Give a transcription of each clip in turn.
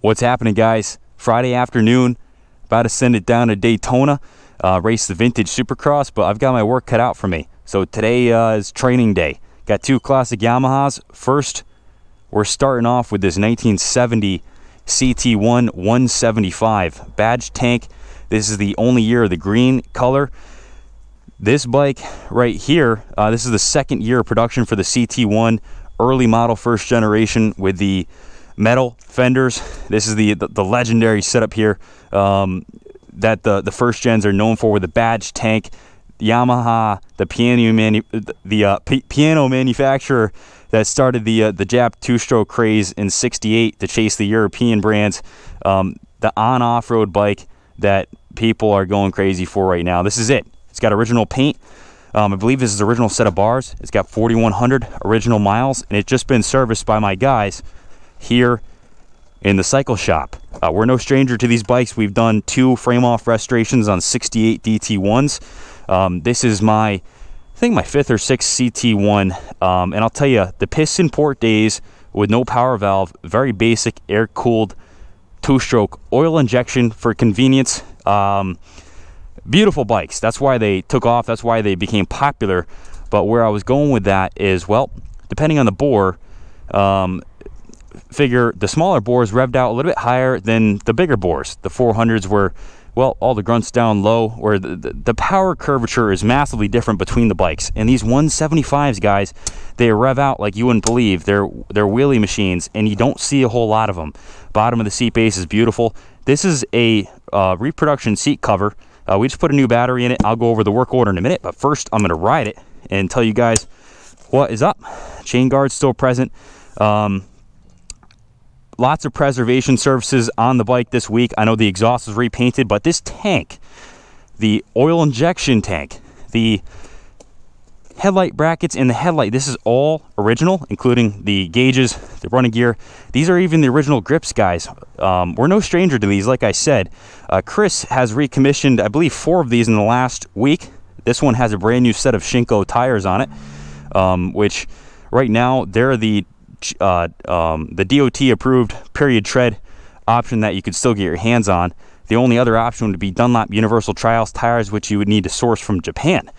What's happening, guys? Friday afternoon, about to send it down to Daytona, race the vintage Supercross, but I've got my work cut out for me. So today is training day. Got two classic Yamahas. First, we're starting off with this 1970 CT1 175 badge tank. This is the only year of the green color. This bike right here, this is the second year of production for the CT1, early model, first generation with the metal fenders. This is the legendary setup here that the first gens are known for, with the badge tank. Yamaha, the piano manufacturer that started the Jap two-stroke craze in '68 to chase the European brands. The on-off-road bike that people are going crazy for right now. This is it. It's got original paint. I believe this is the original set of bars. It's got 4,100 original miles, and it's just been serviced by my guys here in the cycle shop. We're no stranger to these bikes. We've done 2 frame-off restorations on '68 DT1s. This is I think my 5th or 6th CT1, and I'll tell you, the piston port days with no power valve, very basic air-cooled 2-stroke oil injection for convenience. Beautiful bikes. That's why they took off. That's why they became popular. But where I was going with that is, well, depending on the bore, figure the smaller bores revved out a little bit higher than the bigger bores. The 400s were, well, all the grunts down low, where the power curvature is massively different between the bikes. And these 175s, guys, they rev out like you wouldn't believe. They're wheelie machines, and you don't see a whole lot of them. Bottom of the seat base is beautiful. This is a reproduction seat cover. We just put a new battery in it. I'll go over the work order in a minute, but first I'm going to ride it and tell you guys what is up. Chain guard's still present. Lots of preservation services on the bike this week. I know the exhaust was repainted, but this tank, the oil injection tank, the headlight brackets and the headlight, this is all original, including the gauges, the running gear. These are even the original grips, guys. We're no stranger to these. Like I said, Chris has recommissioned, I believe, 4 of these in the last week. This one has a brand new set of Shinko tires on it, which right now they're the DOT approved period tread option that you could still get your hands on. The only other option would be Dunlop Universal Trials tires, which you would need to source from Japan.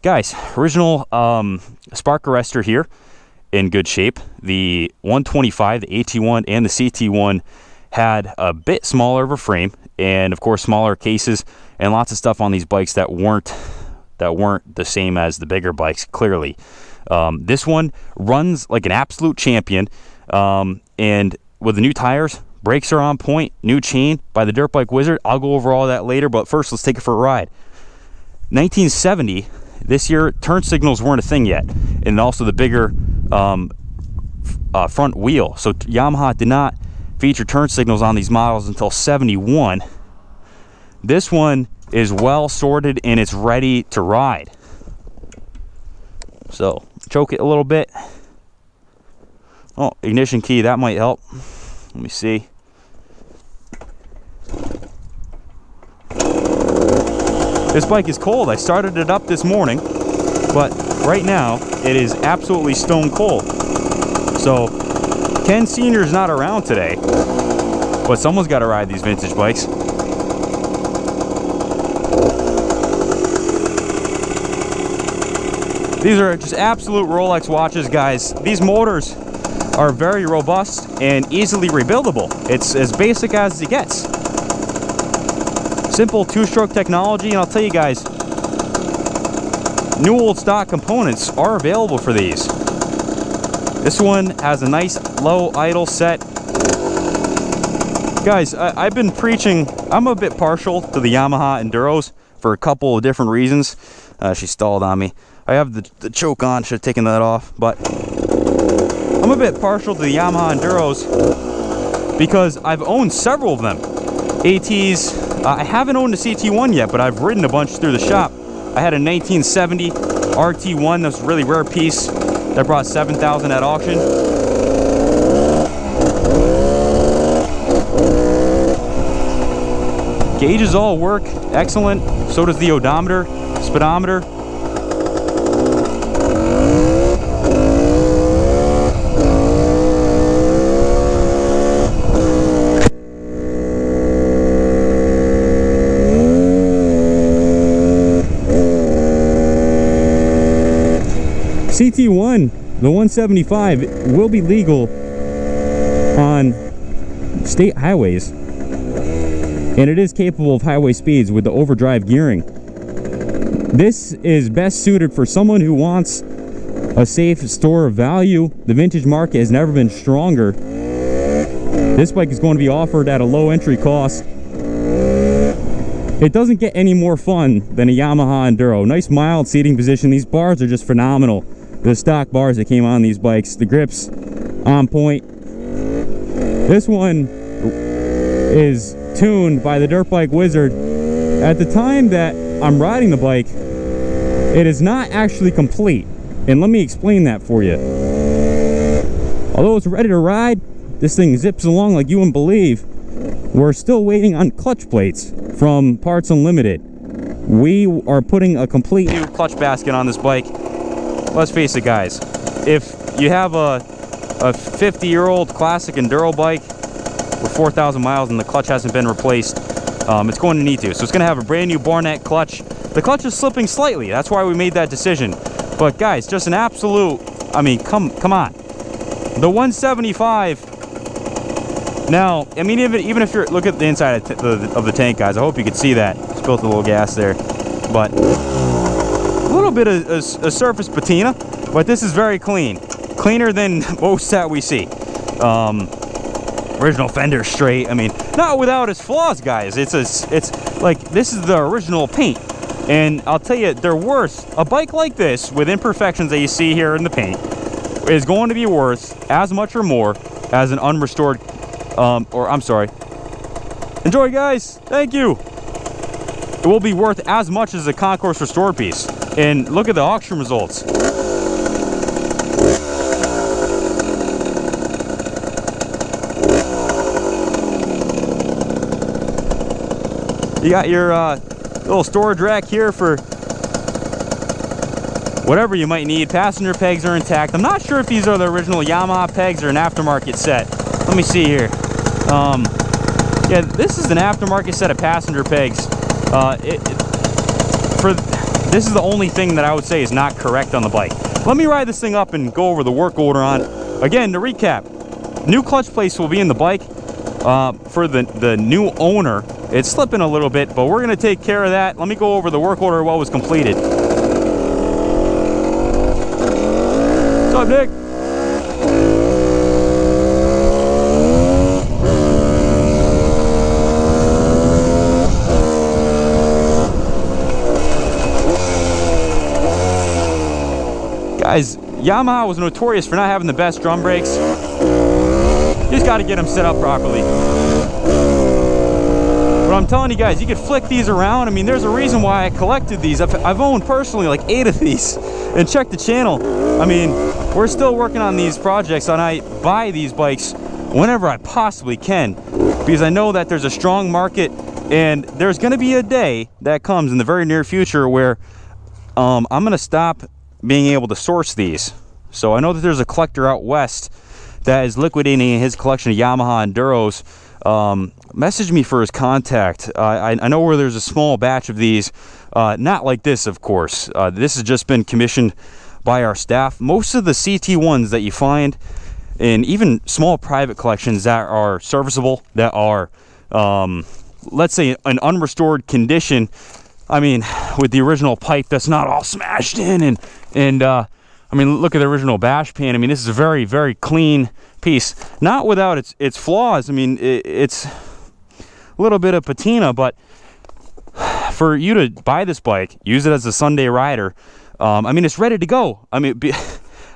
Guys, original spark arrestor here in good shape. The 125, the AT1 and the CT1 had a bit smaller of a frame, and of course smaller cases, and lots of stuff on these bikes that weren't the same as the bigger bikes, clearly. This one runs like an absolute champion, and with the new tires, brakes are on point, new chain by the Dirt Bike Wizard. I'll go over all that later, but first let's take it for a ride. 1970, this year, turn signals weren't a thing yet, and also the bigger front wheel. So Yamaha did not feature turn signals on these models until '71. This one is well sorted and it's ready to ride. So choke it a little bit. Oh, ignition key, that might help. Let me see. This bike is cold. I started it up this morning, but right now it is absolutely stone cold. So Ken Sr.'s not around today, but someone's got to ride these vintage bikes. These are just absolute Rolex watches, guys. These motors are very robust and easily rebuildable. It's as basic as it gets. Simple 2-stroke technology, and I'll tell you guys, new old stock components are available for these. This one has a nice low idle set. Guys, I've been preaching, I'm a bit partial to the Yamaha Enduros for a couple of different reasons. She stalled on me. I have the choke on, should have taken that off, but I'm a bit partial to the Yamaha Enduros because I've owned several of them. ATs, I haven't owned a CT1 yet, but I've ridden a bunch through the shop. I had a 1970 RT1, that's a really rare piece that brought 7,000 at auction. Gauges all work excellent, so does the odometer, speedometer. CT1, the 175, will be legal on state highways, and it is capable of highway speeds with the overdrive gearing. This is best suited for someone who wants a safe store of value. The vintage market has never been stronger. This bike is going to be offered at a low entry cost. It doesn't get any more fun than a Yamaha Enduro. Nice mild seating position. These bars are just phenomenal. The stock bars that came on these bikes, the grips on point. This one is tuned by the Dirt Bike Wizard. At the time that I'm riding the bike, it is not actually complete, and let me explain that for you. Although it's ready to ride, this thing zips along like you wouldn't believe. We're still waiting on clutch plates from Parts Unlimited. We are putting a complete new clutch basket on this bike. Let's face it, guys, if you have a 50-year-old classic enduro bike with 4,000 miles and the clutch hasn't been replaced, it's going to need to. So it's going to have a brand new Barnett clutch. The clutch is slipping slightly. That's why we made that decision. But guys, just an absolute, I mean, come on. The 175. Now, I mean, even if you're, look at the inside of the tank, guys. I hope you could see that. Spilled a little gas there. But a little bit of a surface patina, but this is very clean. Cleaner than most that we see. Original fender straight. I mean, not without its flaws, guys. It's like, this is the original paint. And I'll tell you, they're worth, a bike like this with imperfections that you see here in the paint is going to be worth as much or more as an unrestored, or I'm sorry. Enjoy, guys. Thank you. It will be worth as much as a Concourse restored piece. And look at the auction results. You got your little storage rack here for whatever you might need. Passenger pegs are intact. I'm not sure if these are the original Yamaha pegs or an aftermarket set. Let me see here. Yeah, this is an aftermarket set of passenger pegs. This is the only thing that I would say is not correct on the bike. Let me ride this thing up and go over the work order on. Again, to recap, new clutch plates will be in the bike for the new owner. It's slipping a little bit, but we're going to take care of that. Let me go over the work order of what was completed. What's up, Nick? Guys, Yamaha was notorious for not having the best drum brakes. You just got to get them set up properly. But I'm telling you guys, you could flick these around. I mean, there's a reason why I collected these. I've owned personally like 8 of these. And check the channel. I mean, we're still working on these projects, and I buy these bikes whenever I possibly can, because I know that there's a strong market, and there's going to be a day that comes in the very near future where I'm going to stop being able to source these. So I know that there's a collector out west that is liquidating his collection of Yamaha Enduros. Message me for his contact. I know where there's a small batch of these, not like this, of course. This has just been commissioned by our staff. Most of the CT1s that you find in even small private collections that are serviceable, that are let's say an unrestored condition, I mean, with the original pipe that's not all smashed in, and I mean, look at the original bash pan. I mean, this is a very, very clean piece, not without its flaws. I mean, it's a little bit of patina, but for you to buy this bike, use it as a Sunday rider, I mean, it's ready to go. I mean,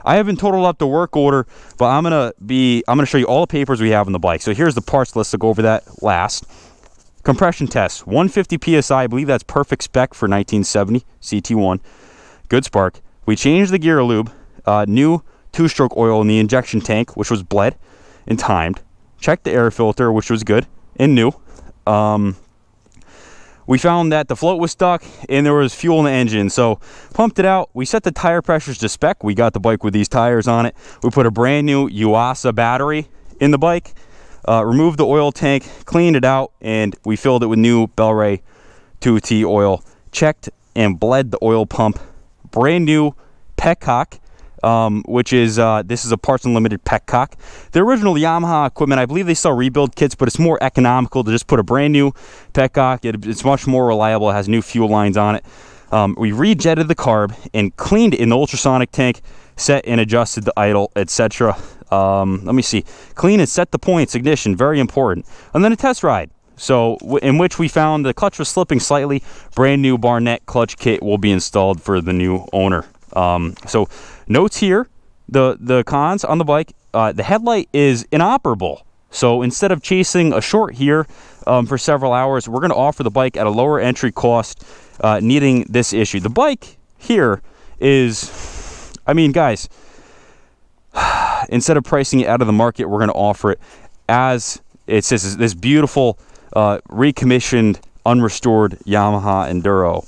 I haven't totaled up the work order, but I'm gonna show you all the papers we have on the bike. So here's the parts list. To go over that last. Compression test, 150 psi. I believe that's perfect spec for 1970 CT1. Good spark. We changed the gear lube, new 2-stroke oil in the injection tank, which was bled and timed. Checked the air filter, which was good and new. We found that the float was stuck and there was fuel in the engine, so pumped it out. We set the tire pressures to spec. We got the bike with these tires on it. We put a brand new Yuasa battery in the bike, removed the oil tank, cleaned it out, and we filled it with new Bel-Ray 2T oil. Checked and bled the oil pump. Brand new petcock which is this is a Parts Unlimited petcock. The original Yamaha equipment, I believe they sell rebuild kits, but it's more economical to just put a brand new petcock. It's much more reliable. It has new fuel lines on it. We rejetted the carb and cleaned it in the ultrasonic tank, set and adjusted the idle, etc. Let me see. Clean and set the points, ignition, very important. And then a test ride. So, in which we found the clutch was slipping slightly. Brand new Barnett clutch kit will be installed for the new owner. So, notes here, the cons on the bike, the headlight is inoperable. So, instead of chasing a short here for several hours, we're going to offer the bike at a lower entry cost, needing this issue. The bike here is, I mean, guys, instead of pricing it out of the market, we're going to offer it as it says, this beautiful recommissioned, unrestored Yamaha Enduro.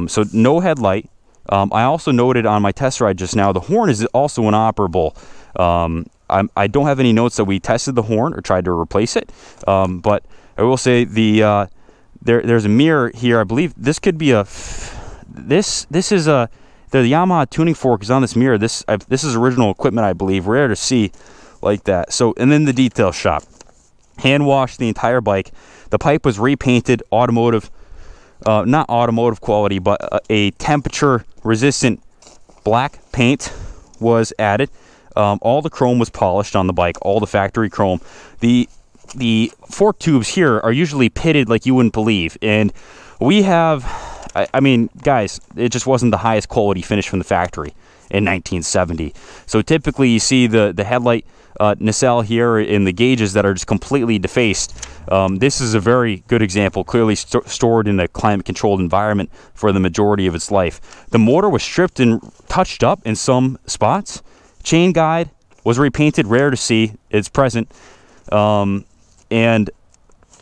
So no headlight. I also noted on my test ride just now, the horn is also inoperable. I don't have any notes that we tested the horn or tried to replace it. But I will say there's a mirror here. I believe this could be this is the Yamaha tuning fork is on this mirror. This is original equipment, I believe. Rare to see like that. So, and then the detail shop. Hand washed the entire bike. The pipe was repainted automotive, not automotive quality, but a temperature resistant black paint was added. All the chrome was polished on the bike, all the factory chrome. The fork tubes here are usually pitted like you wouldn't believe, and we have, I mean, guys, it just wasn't the highest quality finish from the factory in 1970. So typically you see the headlight nacelle here in the gauges that are just completely defaced. This is a very good example, clearly stored in a climate controlled environment for the majority of its life. The motor was stripped and touched up in some spots. Chain guide was repainted, rare to see. It's present. And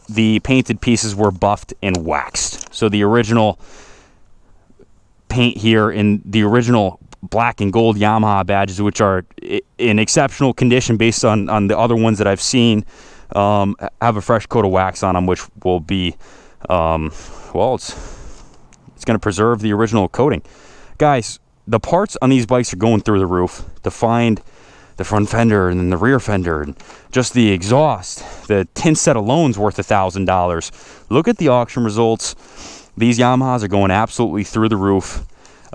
the painted pieces were buffed and waxed. So the original paint here in the original black and gold Yamaha badges, which are in exceptional condition based on the other ones that I've seen, have a fresh coat of wax on them, which will be, well, it's going to preserve the original coating. Guys, the parts on these bikes are going through the roof. To find the front fender and then the rear fender and just the exhaust, the tin set alone's worth $1,000. Look at the auction results. These Yamahas are going absolutely through the roof.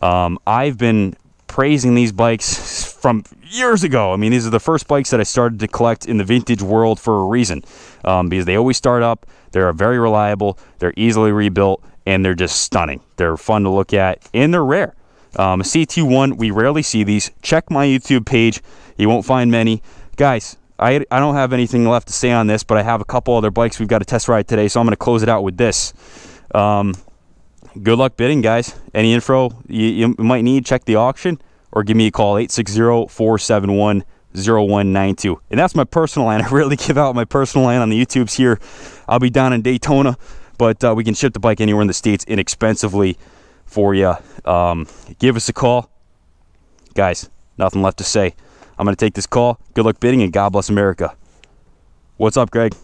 I've been praising these bikes from years ago. I mean, these are the first bikes that I started to collect in the vintage world for a reason, because they always start up. They're very reliable. They're easily rebuilt, and they're just stunning. They're fun to look at, and they're rare. A CT1, we rarely see these. Check my YouTube page. You won't find many. Guys, I don't have anything left to say on this, but I have a couple other bikes we've got to test ride today, so I'm going to close it out with this. Good luck bidding, guys. Any info you might need, check the auction or give me a call, 860-471-0192. And that's my personal line. I rarely give out my personal line on the YouTubes here. I'll be down in Daytona, but we can ship the bike anywhere in the States inexpensively for you. Give us a call. Guys, nothing left to say. I'm going to take this call. Good luck bidding, and God bless America. What's up, Greg?